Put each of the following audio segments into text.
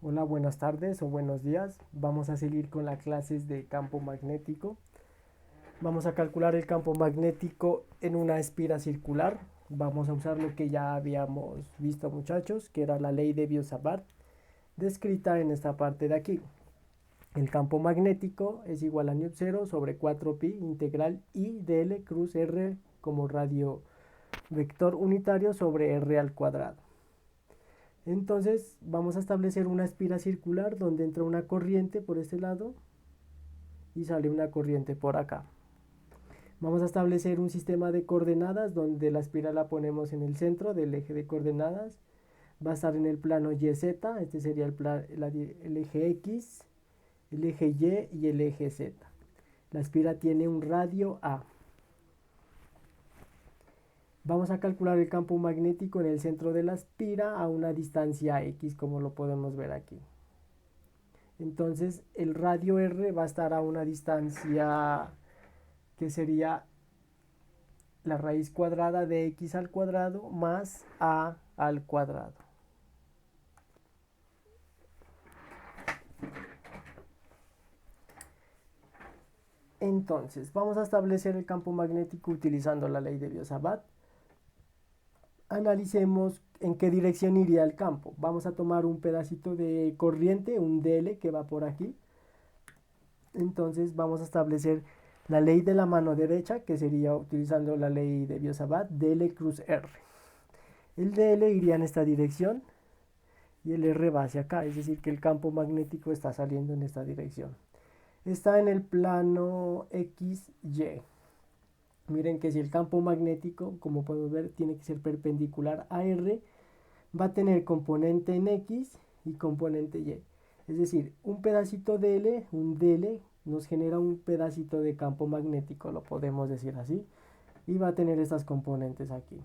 Hola, buenas tardes o buenos días. Vamos a seguir con las clases de campo magnético. Vamos a calcular el campo magnético en una esfera circular. Vamos a usar lo que ya habíamos visto, muchachos, que era la ley de Biot-Savart, descrita en esta parte de aquí. El campo magnético es igual a μ0 sobre 4pi integral I de L cruz R como radio vector unitario sobre R al cuadrado. Entonces vamos a establecer una esfera circular donde entra una corriente por este lado y sale una corriente por acá. Vamos a establecer un sistema de coordenadas donde la esfera la ponemos en el centro del eje de coordenadas. Va a estar en el plano YZ, este sería el eje X, el eje Y y el eje Z. La esfera tiene un radio A. Vamos a calcular el campo magnético en el centro de la esfera a una distancia X, como lo podemos ver aquí. Entonces el radio R va a estar a una distancia que sería la raíz cuadrada de X al cuadrado más A al cuadrado. Entonces vamos a establecer el campo magnético utilizando la ley de Biot-Savart. Analicemos en qué dirección iría el campo. Vamos a tomar un pedacito de corriente, un dl que va por aquí. Entonces vamos a establecer la ley de la mano derecha, que sería utilizando la ley de Biot-Savart, dl cruz r. El dl iría en esta dirección y el r va hacia acá, es decir que el campo magnético está saliendo en esta dirección. Está en el plano XY. Miren que si el campo magnético, como podemos ver, tiene que ser perpendicular a R, va a tener componente en X y componente Y. Es decir, un pedacito de L, un dl, nos genera un pedacito de campo magnético, lo podemos decir así, y va a tener estas componentes aquí.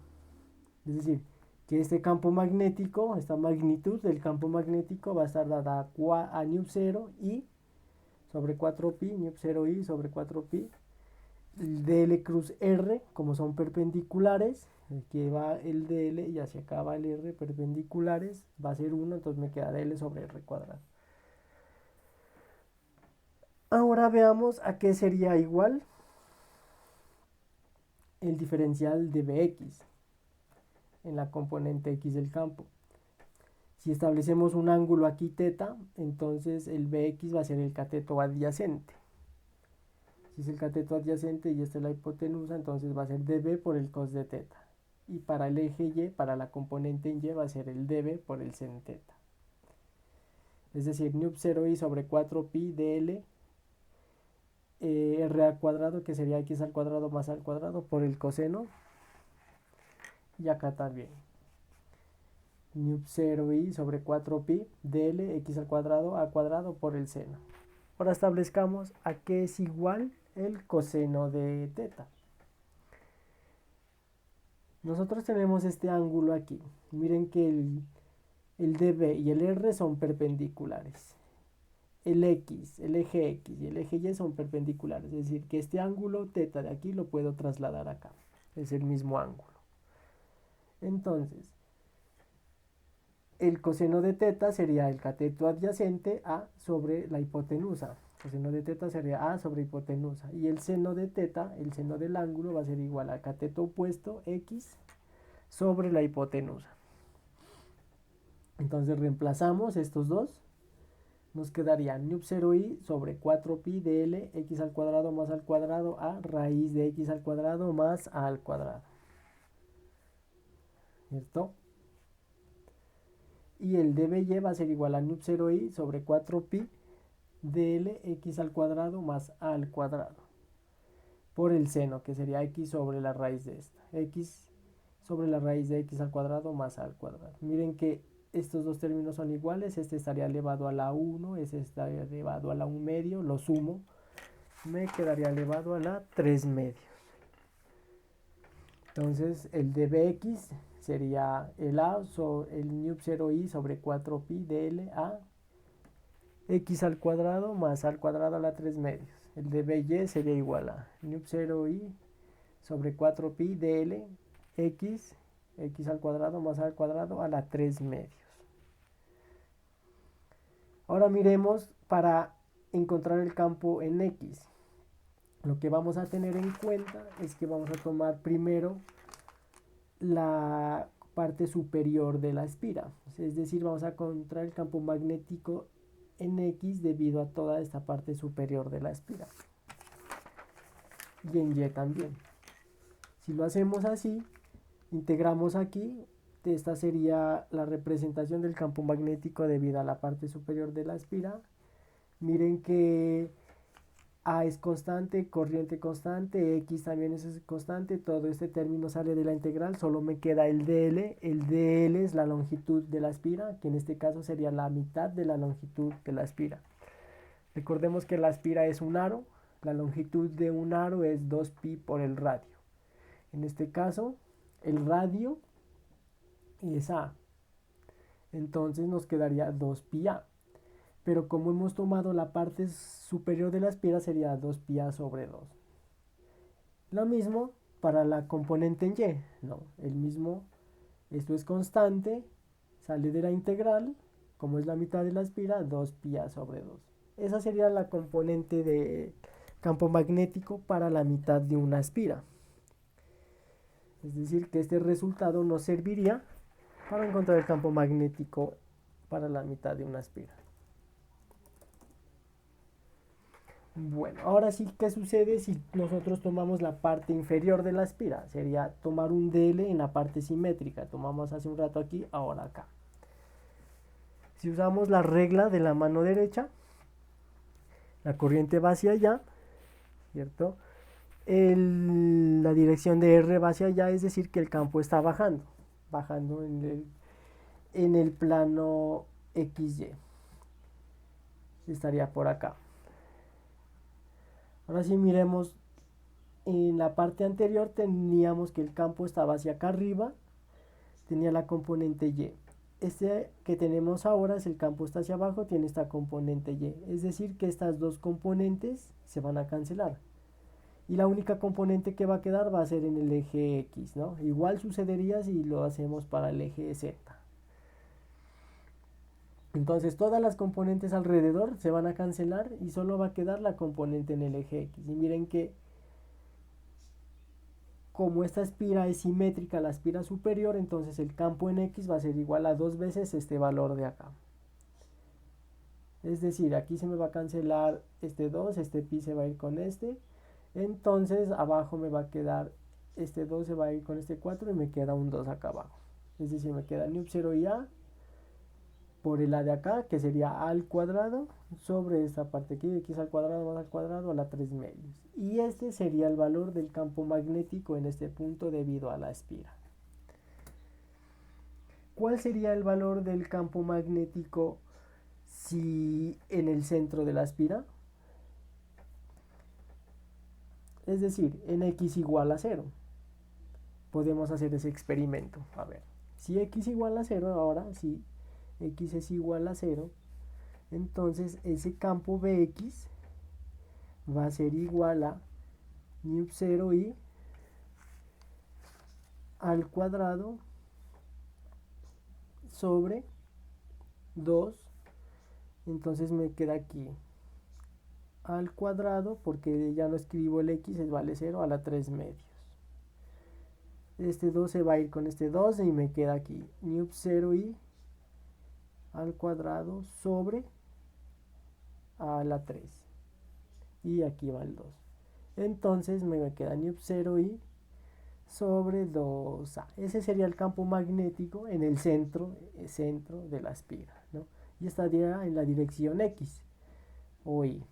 Es decir, que este campo magnético, esta magnitud del campo magnético va a estar dada a μ0 y sobre 4pi, μ0 i sobre 4pi, dl cruz r, como son perpendiculares, aquí va el dl y hacia acá va el r, perpendiculares, va a ser 1, entonces me queda dl sobre r cuadrado. Ahora veamos a qué sería igual el diferencial de bx en la componente x del campo. Si establecemos un ángulo aquí θ, entonces el bx va a ser el cateto adyacente. Si es el cateto adyacente y esta es la hipotenusa, entonces va a ser db por el cos de θ. Y para el eje y, para la componente en y, va a ser el db por el sen θ. Es decir, μ0i sobre 4pi dl r al cuadrado, que sería x al cuadrado más al cuadrado por el coseno. Y acá también. μ0i sobre 4pi dl x al cuadrado por el seno. Ahora establezcamos a qué es igual el coseno de θ. Nosotros tenemos este ángulo aquí. Miren que el db y el r son perpendiculares. El x, el eje x y el eje y son perpendiculares. Es decir, que este ángulo θ de aquí lo puedo trasladar acá. Es el mismo ángulo. Entonces, el coseno de θ sería el cateto adyacente a sobre la hipotenusa. El coseno de θ sería a sobre hipotenusa. Y el seno de θ, el seno del ángulo, va a ser igual al cateto opuesto x sobre la hipotenusa. Entonces reemplazamos estos dos. Nos quedaría μ0i sobre 4pi dl x al cuadrado más al cuadrado a raíz de x al cuadrado más a al cuadrado. ¿Cierto? Y el dby va a ser igual a μ0i sobre 4pi dl x al cuadrado más a al cuadrado por el seno, que sería x sobre la raíz de esta, x sobre la raíz de x al cuadrado más a al cuadrado. Miren que estos dos términos son iguales, este estaría elevado a la 1, este estaría elevado a la 1 medio, lo sumo, me quedaría elevado a la 3 medios. Entonces el dbx sería el a sobre el μ0i sobre 4pi dl a x al cuadrado más al cuadrado a la 3 medios. El dby sería igual a μ0i sobre 4pi dl x al cuadrado más al cuadrado a la 3 medios. Ahora miremos para encontrar el campo en X. Lo que vamos a tener en cuenta es que vamos a tomar primero la parte superior de la espira. Es decir, vamos a encontrar el campo magnético en X debido a toda esta parte superior de la espira. Y en Y también. Si lo hacemos así, integramos aquí, esta sería la representación del campo magnético debido a la parte superior de la espira. Miren que A es constante, corriente constante, X también es constante, todo este término sale de la integral, solo me queda el dl es la longitud de la espira, que en este caso sería la mitad de la longitud de la espira. Recordemos que la espira es un aro, la longitud de un aro es 2pi por el radio. En este caso, el radio es A, entonces nos quedaría 2πa. Pero como hemos tomado la parte superior de la espira sería 2πa sobre 2. Lo mismo para la componente en Y, no, el mismo, esto es constante, sale de la integral, como es la mitad de la espira, 2πa sobre 2. Esa sería la componente de campo magnético para la mitad de una espira. Es decir, que este resultado nos serviría para encontrar el campo magnético para la mitad de una espira. Bueno, ahora sí, ¿qué sucede si nosotros tomamos la parte inferior de la espira? Sería tomar un dl en la parte simétrica. Tomamos hace un rato aquí, ahora acá. Si usamos la regla de la mano derecha, la corriente va hacia allá, ¿cierto? La dirección de R va hacia allá, es decir, que el campo está bajando en el plano XY. Estaría por acá. Ahora sí miremos, en la parte anterior teníamos que el campo estaba hacia acá arriba, tenía la componente Y. Este que tenemos ahora es el campo está hacia abajo, tiene esta componente Y. Es decir, que estas dos componentes se van a cancelar. Y la única componente que va a quedar va a ser en el eje X, ¿no? Igual sucedería si lo hacemos para el eje Z. Entonces todas las componentes alrededor se van a cancelar y solo va a quedar la componente en el eje X. Y miren que como esta espira es simétrica a la espira superior, entonces el campo en X va a ser igual a 2 veces este valor de acá. Es decir, aquí se me va a cancelar este 2, este pi se va a ir con este. Entonces abajo me va a quedar este 2 se va a ir con este 4 y me queda un 2 acá abajo. Es decir, me queda νe0 y A por el A de acá, que sería A al cuadrado, sobre esta parte aquí, X al cuadrado más al cuadrado a la 3 medios. Y este sería el valor del campo magnético en este punto debido a la espira. ¿Cuál sería el valor del campo magnético si en el centro de la espira? Es decir, en X igual a 0. Podemos hacer ese experimento. A ver, si X igual a 0, ahora si X es igual a 0, entonces ese campo Bx va a ser igual a νe0 y al cuadrado sobre 2. Entonces me queda aquí al cuadrado, porque ya no escribo el X, es vale 0 a la 3 medios. Este 2 se va a ir con este 2 y me queda aquí νe0 y al cuadrado sobre a la 3. Y aquí va el 2. Entonces me queda νe0 y sobre 2a. Ese sería el campo magnético en el centro de la espira, ¿no? Y estaría en la dirección X o Y.